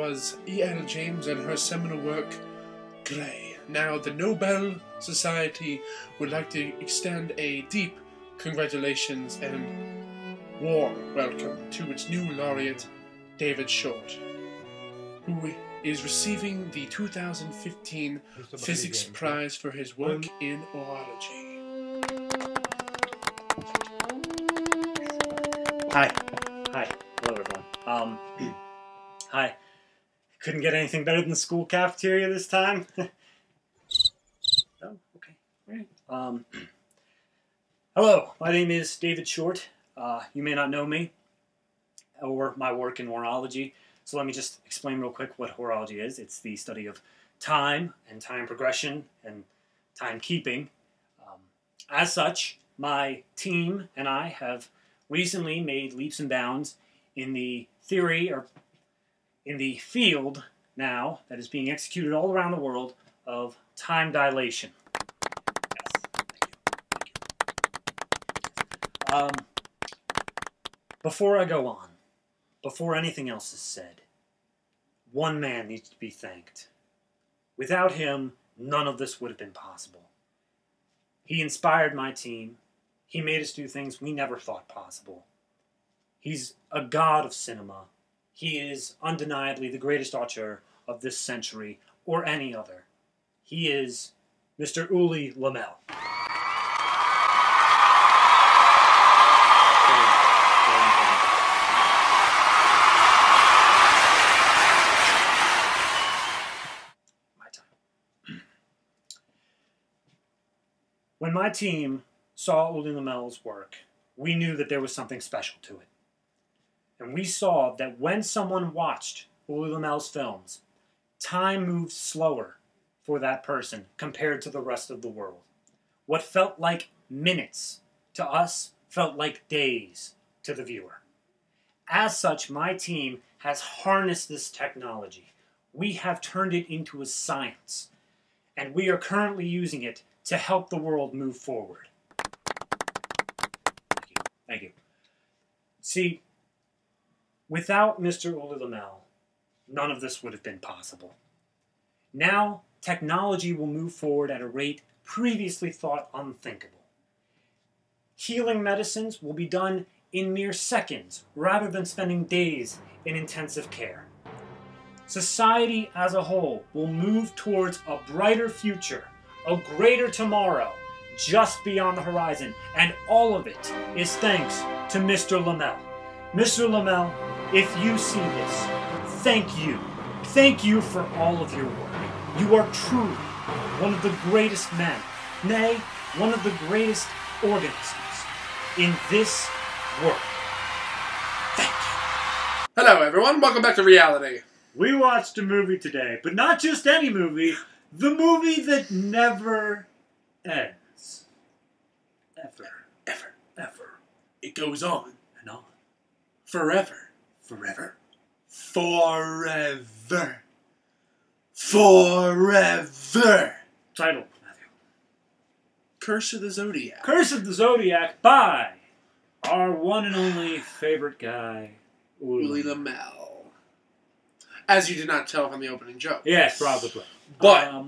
was E.L. James and her seminal work, Grey. Now, the Nobel Society would like to extend a deep congratulations and warm welcome to its new laureate, David Short, who is receiving the 2015 Physics Prize for his work in orology. Hi. Hello, everyone. Hi. Couldn't get anything better than the school cafeteria this time. Oh, okay. All right. Hello, my name is David Short. You may not know me or my work in horology, so let me just explain real quick what horology is. It's the study of time and time progression and timekeeping. As such, my team and I have recently made leaps and bounds in the theory, or in the field now, that is being executed all around the world, of time dilation. Yes, thank you. Before I go on, before anything else is said, one man needs to be thanked. Without him, none of this would have been possible. He inspired my team. He made us do things we never thought possible. He's a god of cinema. He is undeniably the greatest auteur of this century, or any other. He is Mr. Ulli Lommel. My time. When my team saw Ulli Lommel's work, we knew that there was something special to it. And we saw that when someone watched Ulli Lommel's films, time moved slower for that person compared to the rest of the world. What felt like minutes to us felt like days to the viewer. As such, my team has harnessed this technology. We have turned it into a science, and we are currently using it to help the world move forward. Thank you. See, without Mr. Ulli Lommel, none of this would have been possible. Now, technology will move forward at a rate previously thought unthinkable. Healing medicines will be done in mere seconds, rather than spending days in intensive care. Society as a whole will move towards a brighter future, a greater tomorrow, just beyond the horizon, and all of it is thanks to Mr. Lommel. Mr. Lommel, if you see this, thank you. Thank you for all of your work. You are truly one of the greatest men, nay, one of the greatest organisms in this world. Thank you. Hello everyone, welcome back to reality. We watched a movie today, but not just any movie, the movie that never ends. Ever. It goes on. And on. Forever. Forever. Forever. Forever. Title, Matthew. Curse of the Zodiac. Curse of the Zodiac by our one and only favorite guy, Ulli Lommel. As you did not tell from the opening joke. Yes, probably. But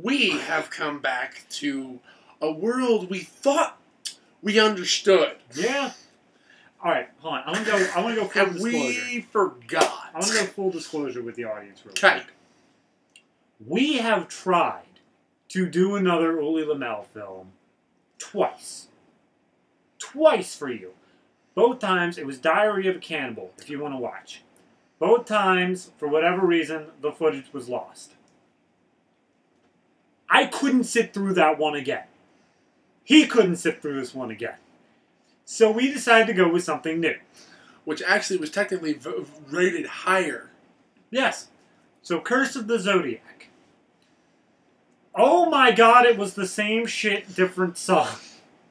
we have come back to a world we thought we understood. Yeah. All right, hold on. I want to go full and disclosure. We forgot. I want to go full disclosure with the audience real Okay. quick. We have tried to do another Ulli Lommel film twice. Twice for you. Both times it was Diary of a Cannibal, if you want to watch. Both times, for whatever reason, the footage was lost. I couldn't sit through that one again. He couldn't sit through this one again. So we decided to go with something new. Which actually was technically rated higher. Yes. So Curse of the Zodiac. Oh my god, it was the same shit, different song.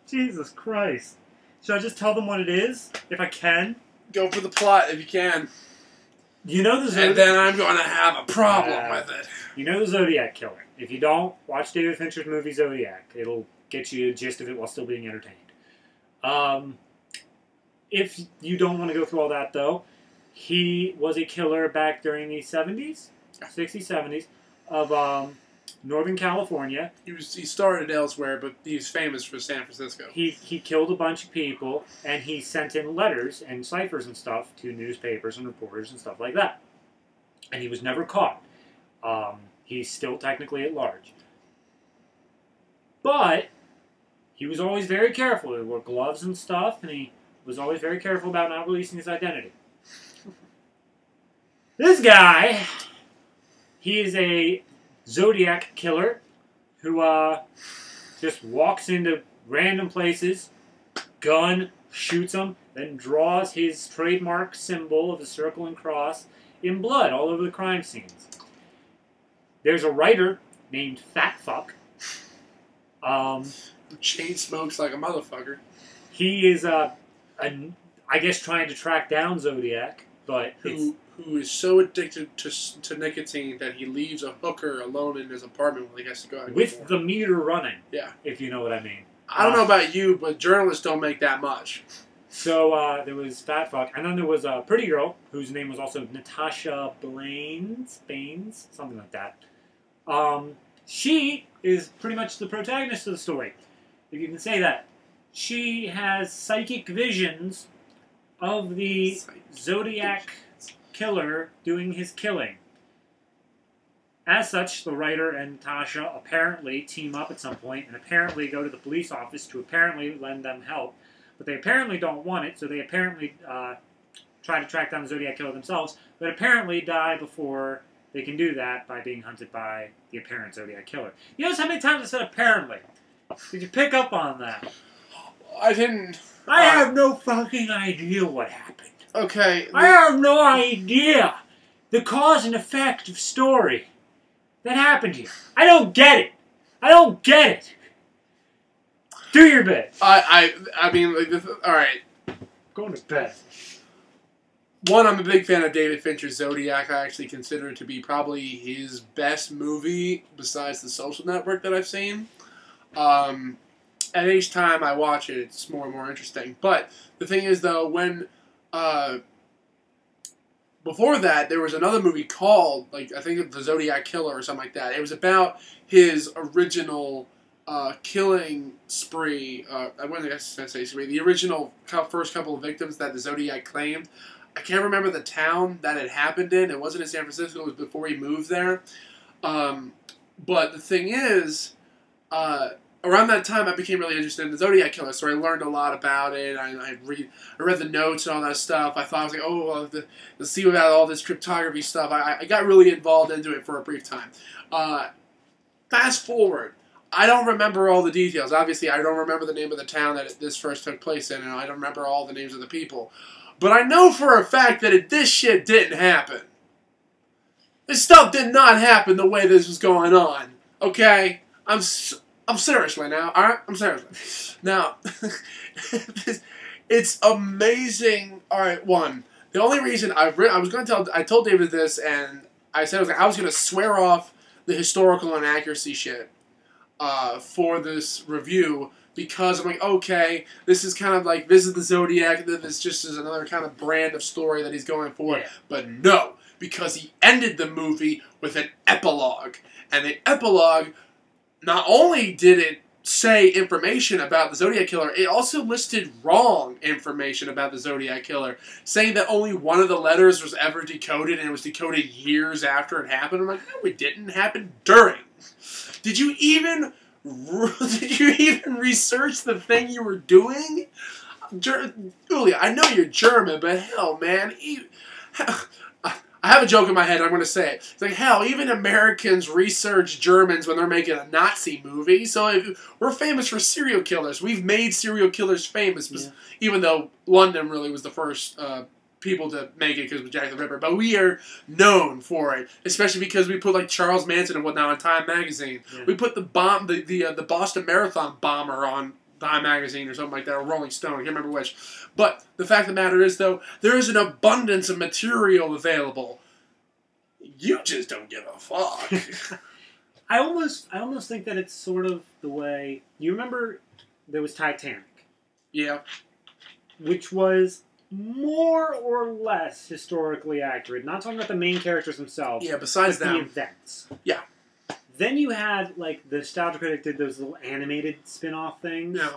Jesus Christ. Should I just tell them what it is? If I can? Go for the plot if you can. You know the Zodiac... And then I'm going to have a problem with it. You know the Zodiac Killer. If you don't, watch David Fincher's movie Zodiac. It'll get you a gist of it while still being entertained. If you don't want to go through all that, though, He was a killer back during the 70s, 60s, 70s of Northern California. He started elsewhere, but he's famous for San Francisco. He killed a bunch of people, and he sent in letters and ciphers and stuff to newspapers and reporters and stuff like that. And he was never caught. He's still technically at large. But he was always very careful. He wore gloves and stuff, and he was always very careful about not releasing his identity. This guy, he is a Zodiac killer who just walks into random places, gun, shoots them, then draws his trademark symbol of the circle and cross in blood all over the crime scenes. There's a writer named Fat Fuck. Chain smokes like a motherfucker. He is, I guess, trying to track down Zodiac, but who is so addicted to nicotine that he leaves a hooker alone in his apartment when he has to go out with the meter running. Yeah, if you know what I mean. I don't know about you, but journalists don't make that much. So there was Fat Fuck, and then there was a pretty girl whose name was also Natasha Baines, something like that. She is pretty much the protagonist of the story, if you can say that. She has psychic visions of the Zodiac killer doing his killing. As such, the writer and Natasha apparently team up at some point and apparently go to the police office to apparently lend them help. But they apparently don't want it, so they apparently try to track down the Zodiac killer themselves, but apparently die before they can do that by being hunted by the apparent Zodiac killer. You notice how many times I said apparently? Did you pick up on that? I didn't. I have no fucking idea what happened. Okay. I have no idea the cause and effect of story that happened here. I don't get it. I don't get it. Do your bit. I mean, like, all right. Going to bed. One, I'm a big fan of David Fincher's Zodiac. I actually consider it to be probably his best movie besides The Social Network that I've seen. And each time I watch it, it's more and more interesting. But the thing is, though, when before that, there was another movie called, like, I think The Zodiac Killer or something like that. It was about his original killing spree. I wasn't going to say spree. The original first couple of victims that the Zodiac claimed. I can't remember the town that it happened in. It wasn't in San Francisco. It was before he moved there. But the thing is, around that time, I became really interested in the Zodiac Killer, so I learned a lot about it. I read the notes and all that stuff. I thought, I was like, oh, well, let's see about all this cryptography stuff. I got really involved into it for a brief time. Fast forward. I don't remember all the details. Obviously, I don't remember the name of the town that this first took place in, and I don't remember all the names of the people. But I know for a fact that this shit didn't happen. This stuff did not happen the way this was going on. Okay? I'm seriously now. Alright? I'm seriously. Now, it's amazing. Alright, one. The only reason I told David this, and I said I was going to swear off the historical inaccuracy shit for this review, because I'm like, okay, this is kind of like, this is the Zodiac, this just is another kind of brand of story that he's going for. Yeah. But no, because he ended the movie with an epilogue. And the epilogue, not only did it say information about the Zodiac Killer, it also listed wrong information about the Zodiac Killer, saying that only one of the letters was ever decoded, and it was decoded years after it happened. I'm like, no, it didn't happen during. Did you even research the thing you were doing? Ulli, I know you're German, but hell, man. I have a joke in my head, I'm going to say it. It's like, hell, even Americans research Germans when they're making a Nazi movie. So we're famous for serial killers. We've made serial killers famous, yeah. Even though London really was the first people to make it because of Jack the Ripper. But we are known for it, especially because we put like Charles Manson and whatnot on Time Magazine. Yeah. We put the Boston Marathon bomber on Time Magazine or something like that, or Rolling Stone, I can't remember which. But the fact of the matter is, though, there is an abundance of material available. You just don't give a fuck. I almost think that it's sort of the way, you remember there was Titanic? Yeah. Which was more or less historically accurate. Not talking about the main characters themselves. Yeah, besides but them. the events. Yeah. Then you had, like, the Nostalgia Critic did those little animated spin-off things. Yeah.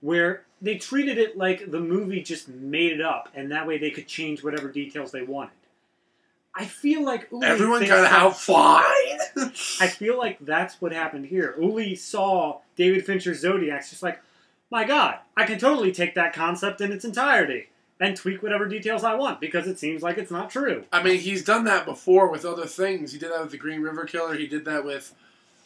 Where they treated it like the movie just made it up, and that way they could change whatever details they wanted. I feel like Ulli Everyone got out fine. I feel like that's what happened here. Ulli saw David Fincher's Zodiac, just like, my God, I can totally take that concept in its entirety and tweak whatever details I want because it seems like it's not true. I mean, he's done that before with other things. He did that with the Green River Killer. He did that with,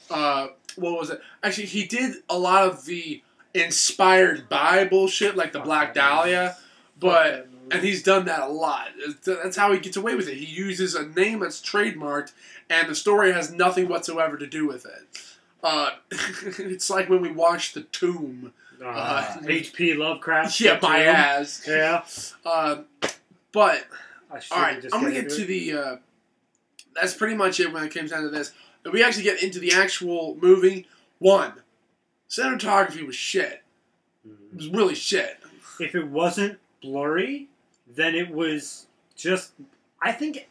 what was it? Actually, he did a lot of the inspired by bullshit, like the Black Dahlia, and he's done that a lot. That's how he gets away with it. He uses a name that's trademarked, and the story has nothing whatsoever to do with it. It's like when we watched The Tomb. H.P. Lovecraft. Yeah, my ass. Yeah. But, alright, I'm going to get to the, that's pretty much it when it comes down to this. If we actually get into the actual movie, one, cinematography was shit. It was really shit. If it wasn't blurry, then it was just, I think...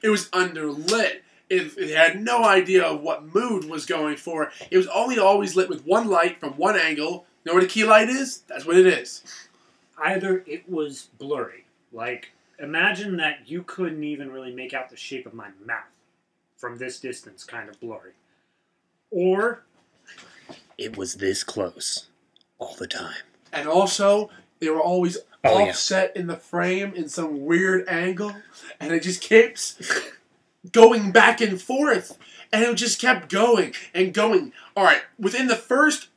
It was underlit. It had no idea of what mood was going for. It was only always lit with one light from one angle. You know where the key light is? That's what it is. Either it was blurry. Like, imagine that you couldn't even really make out the shape of my mouth from this distance, kind of blurry. Or it was this close all the time. And also, they were always offset in the frame in some weird angle, and it just keeps going back and forth, and it just kept going and going. Alright, within the first...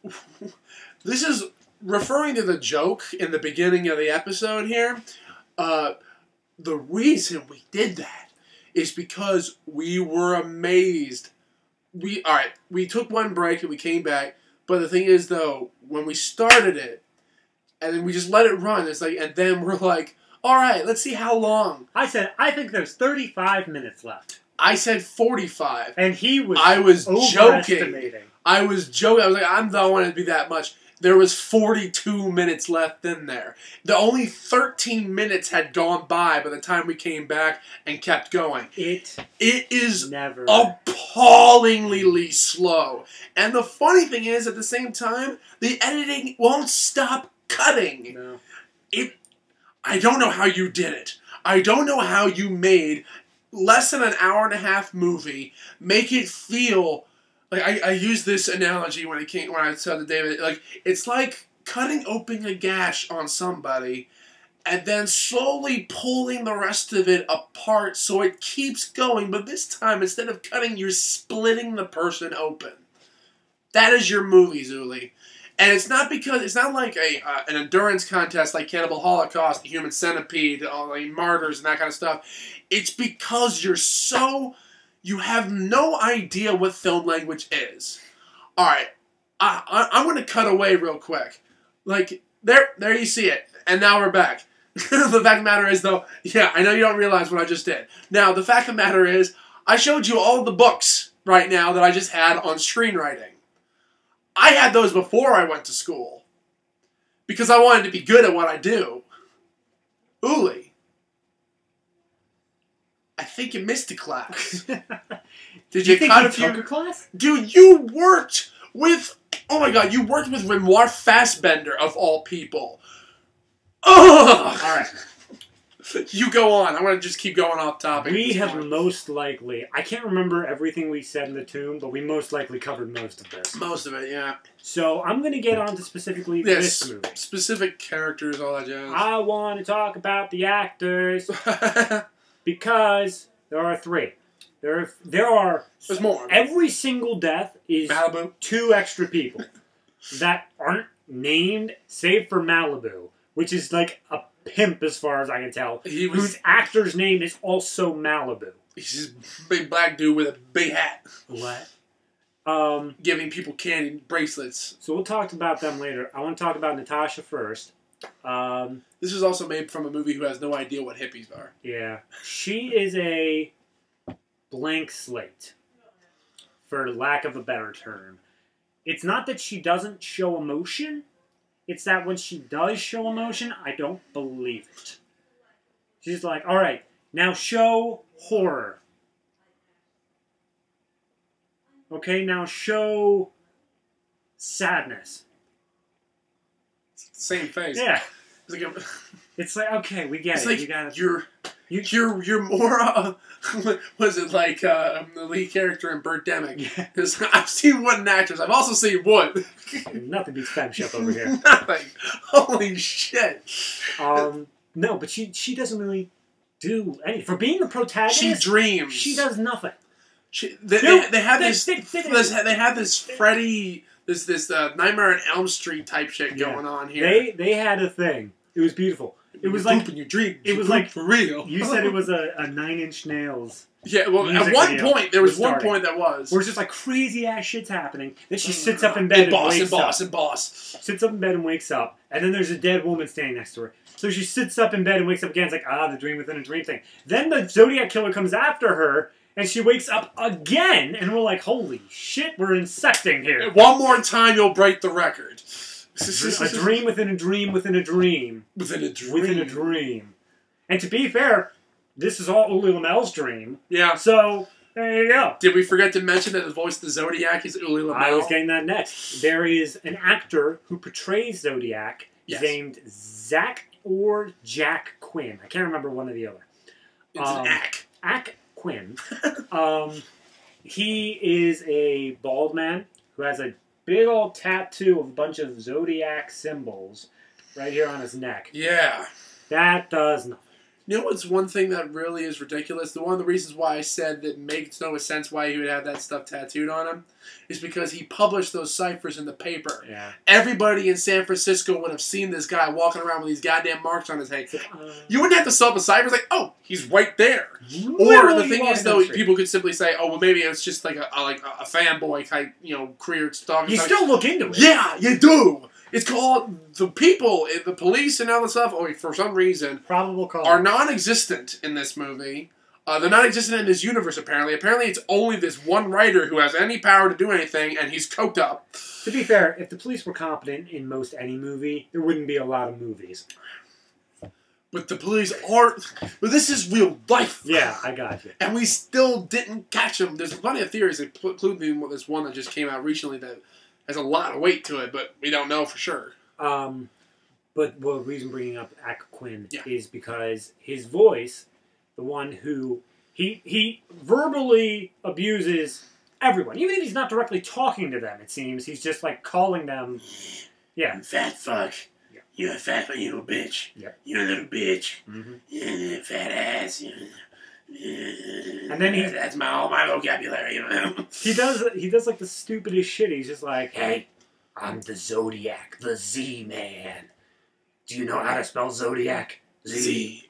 This is referring to the joke in the beginning of the episode here. The reason we did that is because we were amazed. We took one break and we came back, but the thing is, though, when we started it, and then we just let it run, it's like, and then we're like, alright, let's see how long. I said, I think there's 35 minutes left. I said 45. And I was joking. I was joking. I was like, I don't want it to be that much. There was 42 minutes left in there. The only 13 minutes had gone by the time we came back and kept going. It is appallingly slow. And the funny thing is, at the same time, the editing won't stop cutting. No. I don't know how you did it. I don't know how you made less than an hour and a half movie make it feel... Like, I used this analogy when I said to David, like, it's like cutting open a gash on somebody and then slowly pulling the rest of it apart so it keeps going, but this time, instead of cutting, you're splitting the person open. That is your movie, Ulli. And it's not like an endurance contest like Cannibal Holocaust, Human Centipede, like Martyrs, and that kind of stuff. It's because you have no idea what film language is. Alright, I'm going to cut away real quick. Like, there you see it. And now we're back. The fact of the matter is, though, yeah, I know you don't realize what I just did. Now, the fact of the matter is, I showed you all the books right now that I just had on screenwriting. I had those before I went to school. Because I wanted to be good at what I do. Ulli, I think you missed a class. Did you cut a few? Took a class? Dude, you worked with... Oh my god, you worked with Renoir Fassbender, of all people. Ugh! Alright. You go on. I'm going to just keep going off topic. We have most likely... I can't remember everything we said in the tomb, but we most likely covered most of this. Most of it, yeah. So, I'm going to get on to specifically this movie. Specific characters, all that jazz. I want to talk about the actors. Because there are 3. There's more. Every single death is Malibu. 2 extra people that aren't named, save for Malibu, which is like a pimp as far as I can tell, whose actor's name is also Malibu. He's just a big black dude with a big hat. What? Giving people candy bracelets. So we'll talk about them later. I want to talk about Natasha first. This is also made from a movie who has no idea what hippies are. Yeah. She is a blank slate, for lack of a better term. It's not that she doesn't show emotion. It's that when she does show emotion, I don't believe it. She's like, all right, now show horror. Okay, now show sadness. Same face. Yeah. It's like, It's like, okay, we get it's it. like You got it. you're more was it like the lead character in Birdemic? Yeah. Because I've seen Wood and Actors. I've also seen Wood. Nothing beats femship over here. Nothing. Holy shit. No, but she doesn't really do anything. For being the protagonist, She dreams. She does nothing. They have this Freddy, this Nightmare on Elm Street type shit going on here. They had a thing. It was beautiful. It was like like in your dreams. It was like for real. You said it was a 9 Inch Nails. Yeah, well, at one point there was one point that was where it's just like crazy ass shit's happening. Then she sits up in bed and wakes up. Sits up in bed and wakes up, and then there's a dead woman standing next to her. So she sits up in bed and wakes up again. It's like the dream within a dream thing. Then the Zodiac killer comes after her. And she wakes up again, and we're like, holy shit, we're insecting here. One more time, you'll break the record. A dream within a dream within a dream. Within a dream. Within a dream. And to be fair, this is all Ulli Lommel's dream. Yeah. So, there you go. Did we forget to mention that the voice of the Zodiac is Ulli Lommel? I was getting that next. There is an actor who portrays Zodiac named Zach or Jack Quinn. I can't remember one or the other. It's an Ack. Ack Quinn. He is a bald man who has a big old tattoo of a bunch of Zodiac symbols right here on his neck. Yeah. That does nothing. You know what's one thing that really is ridiculous? One of the reasons why I said that makes no sense why he would have that stuff tattooed on him is because he published those ciphers in the paper. Yeah. Everybody in San Francisco would have seen this guy walking around with these goddamn marks on his head. You wouldn't have to sell up a cipher. It's like, oh, he's right there. Or the thing is, though, people could simply say, oh, well, maybe it's just like a fanboy type, career stuff. You still look into it. Yeah, you do. It's called the people, the police and all that stuff, for some reason, probable cause, are non-existent in this movie. They're non-existent in this universe, apparently. Apparently, it's only this one writer who has any power to do anything, and he's coked up. To be fair, if the police were competent in most any movie, there wouldn't be a lot of movies. But the police aren't... But this is real life. Yeah, I got you. And we still didn't catch them. There's plenty of theories, including this one that just came out recently that has a lot of weight to it, but we don't know for sure. But the reason bringing up Ack Quinn is because his voice, the one who he verbally abuses everyone, even if he's not directly talking to them. It seems he's just like calling them. Yeah, you fat fuck. Yeah. You're a fat little bitch. Yep. You're a little bitch. Mm-hmm. You're a fat ass. And then that's all my vocabulary. He does like the stupidest shit. He's just like, hey, I'm the Zodiac, the Z-Man. Do you know how to spell Zodiac? Z-O-D-I-A-C.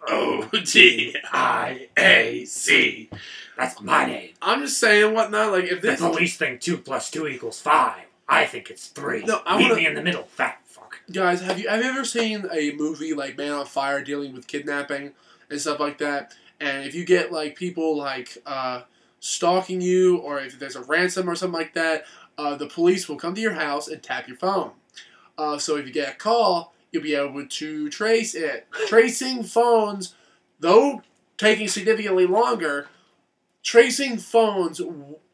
That's my name. I'm just saying whatnot. Like if the police think 2 + 2 = 5, I think it's 3. No, meet me in the middle, fat fuck. Guys, have you ever seen a movie like Man on Fire dealing with kidnapping and stuff like that? And if you get like people like stalking you, or if there's a ransom or something like that, the police will come to your house and tap your phone. So if you get a call, you'll be able to trace it. Tracing phones, though taking significantly longer, tracing phones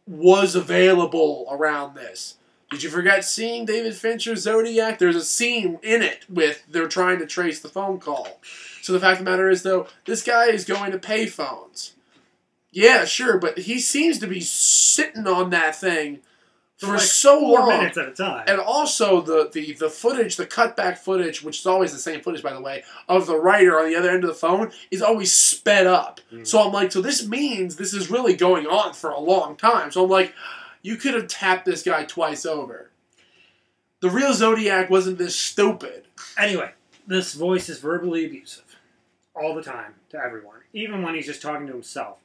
was available around this. Did you forget seeing David Fincher's Zodiac? There's a scene in it with they're trying to trace the phone call. So the fact of the matter is, though, this guy is going to pay phones. Yeah, sure, but he seems to be sitting on that thing for like so 4 long. minutes at a time. And also the footage, the cutback footage, which is always the same footage, by the way, of the writer on the other end of the phone is always sped up. So I'm like, so this means this is really going on for a long time. So I'm like, you could have tapped this guy twice over. The real Zodiac wasn't this stupid. Anyway, this voice is verbally abusive. All the time, to everyone. Even when he's just talking to himself.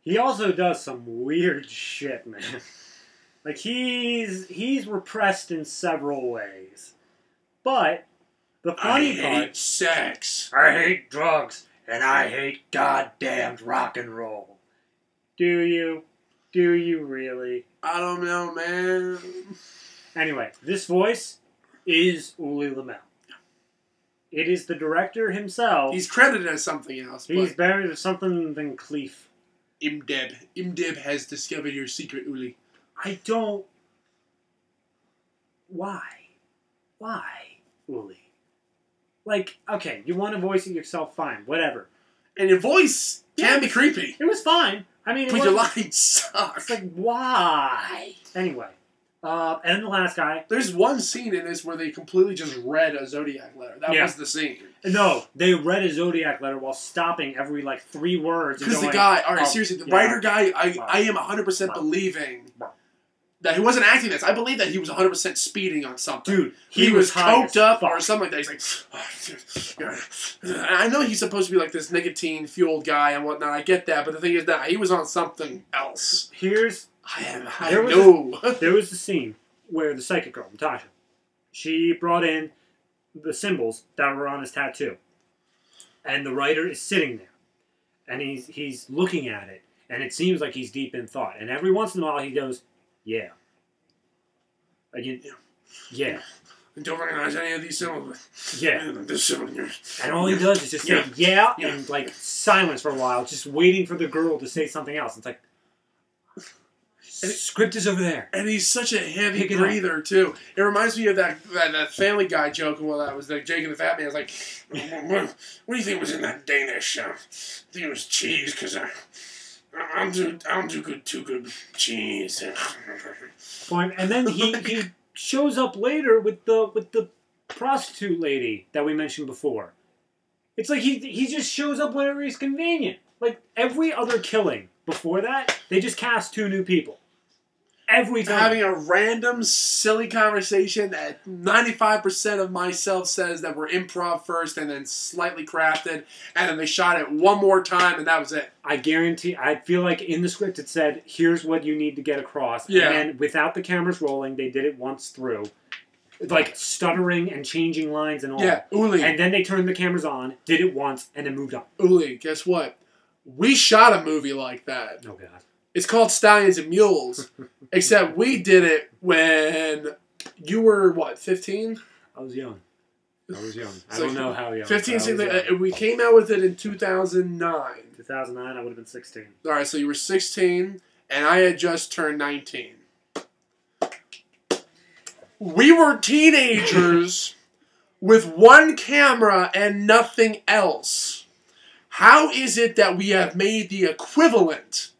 He also does some weird shit, man. Like, he's repressed in several ways. But, the funny part... I hate sex. I hate drugs. And I hate goddamned rock and roll. Do you? Do you really? I don't know, man. Anyway, this voice is Ulli Lommel. It is the director himself. He's credited as something else. He's buried as something than Cleef. Imdeb. Imdeb has discovered your secret, Ulli. I don't... Why? Why, Ulli? Like, okay, you want to voice it yourself, fine, whatever. And your voice can be creepy. It was fine. I mean, but your lines suck. It's like, why? Anyway. And the last guy. There's one scene in this where they completely just read a Zodiac letter. That was the scene. No, they read a Zodiac letter while stopping every, like, 3 words. Because the guy, alright, seriously, the writer guy, I am 100% believing that he wasn't acting this. I believe that he was 100% speeding on something. Dude, he was coked up or something like that. He's like, I know he's supposed to be like this nicotine-fueled guy and whatnot. I get that, but the thing is that he was on something else. There was a scene where the psychic girl, Natasha, she brought in the symbols that were on his tattoo. And the writer is sitting there. And he's looking at it. And it seems like he's deep in thought. And every once in a while he goes, yeah. Again, yeah. I don't recognize any of these symbols. Yeah. This symbol here. And all he does is just say, yeah, and like silence for a while, just waiting for the girl to say something else. It's like, script is over there. And he's such a heavy breather, too. It reminds me of that Family Guy joke. Well, that was like Jake and the Fat Man. It's like, what do you think was in that Danish? I think it was cheese, because I don't do good too good with cheese. And then he shows up later with the prostitute lady that we mentioned before. It's like he just shows up whenever he's convenient. Like every other killing before that, they just cast 2 new people. Every time. Having a random, silly conversation that 95% of myself says that we're improv first and then slightly crafted, and then they shot it one more time and that was it. I guarantee, I feel like in the script it said, here's what you need to get across. Yeah. And then without the cameras rolling, they did it once through. Like stuttering and changing lines and all. Yeah, Ulli. And then they turned the cameras on, did it once, and then moved on. Ulli, guess what? We shot a movie like that. Oh, God. It's called Stallions and Mules. Except we did it when you were, what, 15? I was young. I don't know how young. 15, 16. We came out with it in 2009. 2009, I would have been 16. All right, so you were 16, and I had just turned 19. We were teenagers with one camera and nothing else. How is it that we have made the equivalent,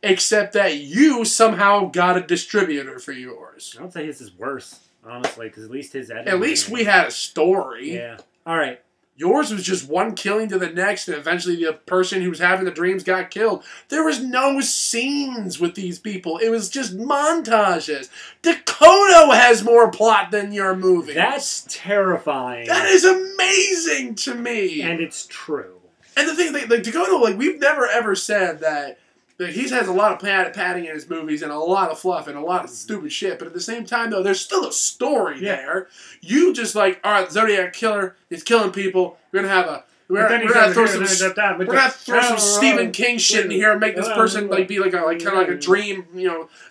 except that you somehow got a distributor for yours? I don't say his is worse, honestly, because at least his editing. At least we had a story. Yeah. All right. Yours was just one killing to the next, and eventually the person who was having the dreams got killed. There was no scenes with these people. It was just montages. Dakota has more plot than your movie. That's terrifying. That is amazing to me. And it's true. And the thing, like Dakota, like we've never ever said that he has a lot of padding in his movies and a lot of fluff and a lot of stupid shit. But at the same time, though, there's still a story there. You just like, all right, the Zodiac killer is killing people. We're gonna have a we're gonna throw some Stephen King shit in here and make this person like be like a kind of like a dream,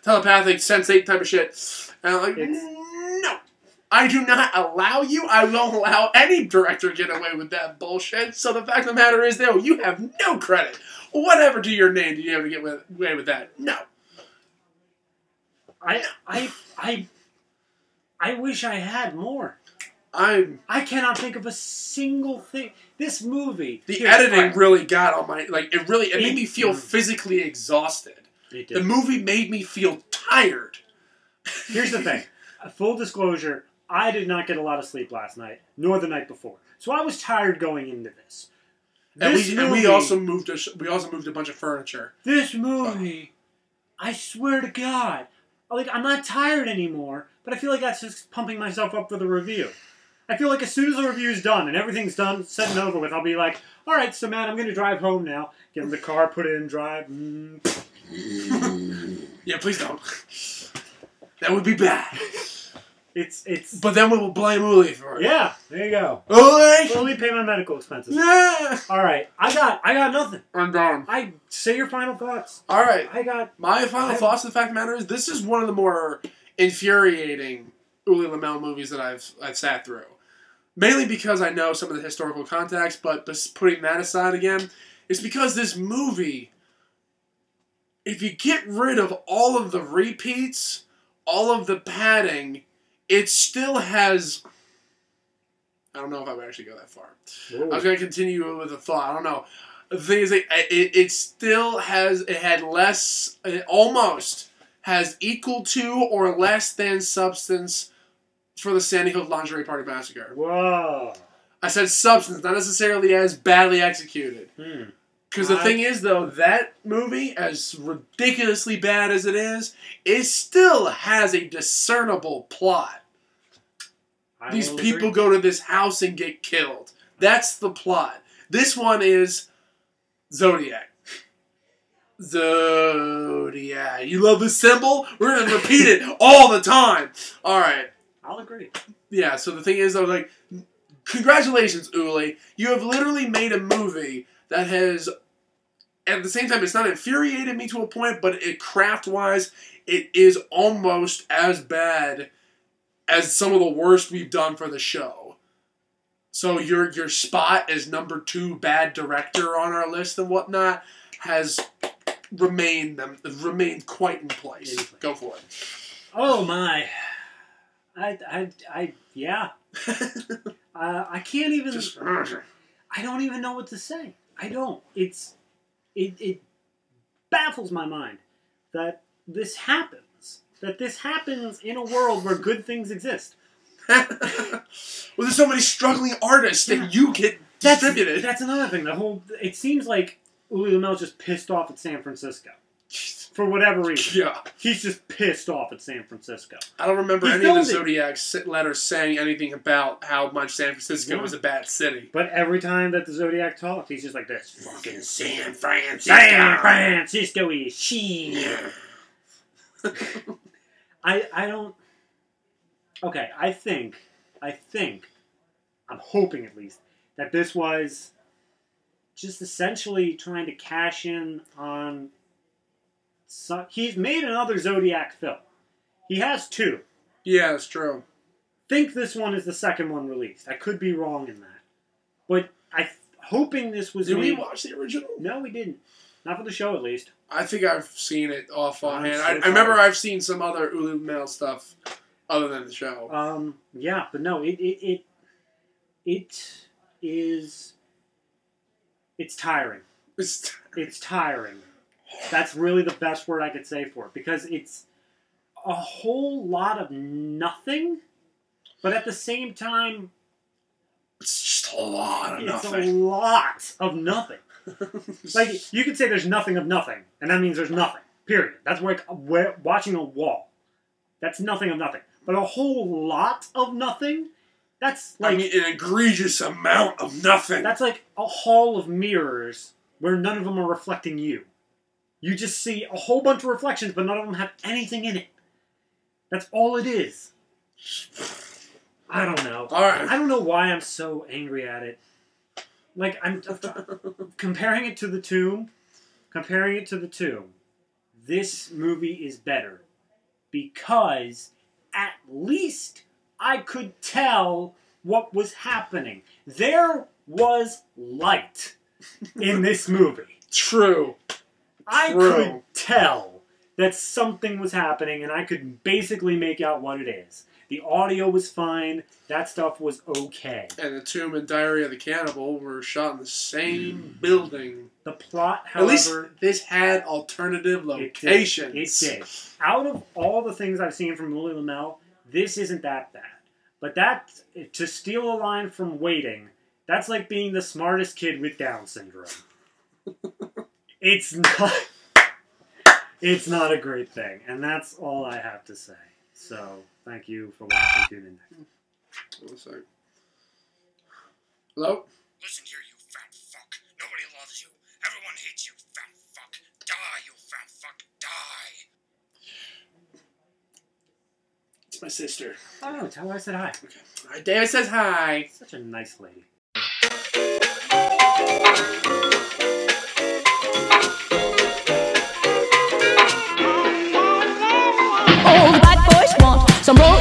telepathic sensate type of shit. And I'm like, no. I do not allow you. I won't allow any director to get away with that bullshit. So the fact of the matter is, though, you have no credit. Whatever to your name do you have to get away with that? No. I wish I had more. I cannot think of a single thing. This movie. The editing really got on my it made me feel physically exhausted. It did. The movie made me feel tired. Here's the thing. Full disclosure, I did not get a lot of sleep last night, nor the night before. So I was tired going into this. And we also moved a bunch of furniture. This movie, I swear to God, I'm not tired anymore, but I feel like that's just pumping myself up for the review. I feel like as soon as the review's done and everything's done, set and over with, I'll be like, all right, so man, I'm going to drive home now. Get in the car, put it in drive. Yeah, please don't. That would be bad. It's. But then we will blame Ulli for it. Yeah, there you go. Ulli pay my medical expenses. Yeah. All right, I got nothing. I'm done. Say your final thoughts. All right, my final final thoughts. The fact of the matter is, this is one of the more infuriating Ulli Lommel movies that I've sat through. mainly because I know some of the historical context, but putting that aside again, it's because this movie, if you get rid of all of the repeats, all of the padding, it still has... I don't know if I would actually go that far. Whoa. I was going to continue with a thought. I don't know. The thing is, it still has... It had less... It almost has equal to or less than substance for the Sandy Hook Lingerie Party Massacre. Whoa. I said substance, not necessarily as badly executed. Because the thing is, though, that movie, as ridiculously bad as it still has a discernible plot. These people go to this house and get killed. That's the plot. This one is Zodiac. Zodiac. You love the symbol? We're going to repeat it all the time. All right. I'll agree. Yeah, so the thing is, though, like, congratulations, Ulli. You have literally made a movie that has, at the same time, it's not infuriated me to a point, but craft-wise, it is almost as bad as some of the worst we've done for the show. So your spot as number 2 bad director on our list and whatnot has remained quite in place. Go for it. Oh my. Yeah. I can't even... I don't even know what to say. I don't. It baffles my mind that this happens. That this happens in a world where good things exist. Well, there's so many struggling artists that you get distributed. That's another thing. It seems like Ulli Lommel just pissed off at San Francisco. For whatever reason. Yeah. He's just pissed off at San Francisco. I don't remember any of the Zodiac letters saying anything about how much San Francisco was a bad city. But every time that the Zodiac talks, he's just like, this fucking San Francisco. San Francisco is shit. Yeah. I don't... Okay, I think, I'm hoping at least, that this was just essentially trying to cash in on... He's made another Zodiac film. He has 2. Yeah, that's true. Think this one is the second one released. I could be wrong in that. But I'm hoping this was Did we watch the original? No, we didn't. Not for the show, at least. I think I've seen it offhand. I remember I've seen some other Ulli Lommel stuff other than the show. Yeah, but no, it is... It's tiring. It's tiring. That's really the best word I could say for it. Because it's a whole lot of nothing, but at the same time... It's just a lot of nothing. It's a lot of nothing. Like, you could say there's nothing of nothing, and that means there's nothing. Period. That's like watching a wall. That's nothing of nothing. But a whole lot of nothing, that's like... I mean, an egregious amount of nothing. That's like a hall of mirrors where none of them are reflecting you. You just see a whole bunch of reflections, but none of them have anything in it. That's all it is. I don't know. All right. I don't know why I'm so angry at it. Like, I'm comparing it to The Tomb. This movie is better. Because at least I could tell what was happening. There was light in this movie. True. I could tell that something was happening, and I could basically make out what it is. The audio was fine. That stuff was okay. And The Tomb and Diary of the Cannibal were shot in the same building. The plot, however... At least this had alternative locations. It did. Out of all the things I've seen from Ulli Lommel, this isn't that bad. But to steal a line from Waiting, that's like being the smartest kid with Down syndrome. It's not a great thing. And that's all I have to say. So... Thank you for watching. Tune in. Hold on a sec. Hello? Listen here, you fat fuck. Nobody loves you. Everyone hates you, fat fuck. Die, you fat fuck. Die. It's my sister. Oh, tell her I said hi. Okay. All right, David says hi. Such a nice lady. Some roll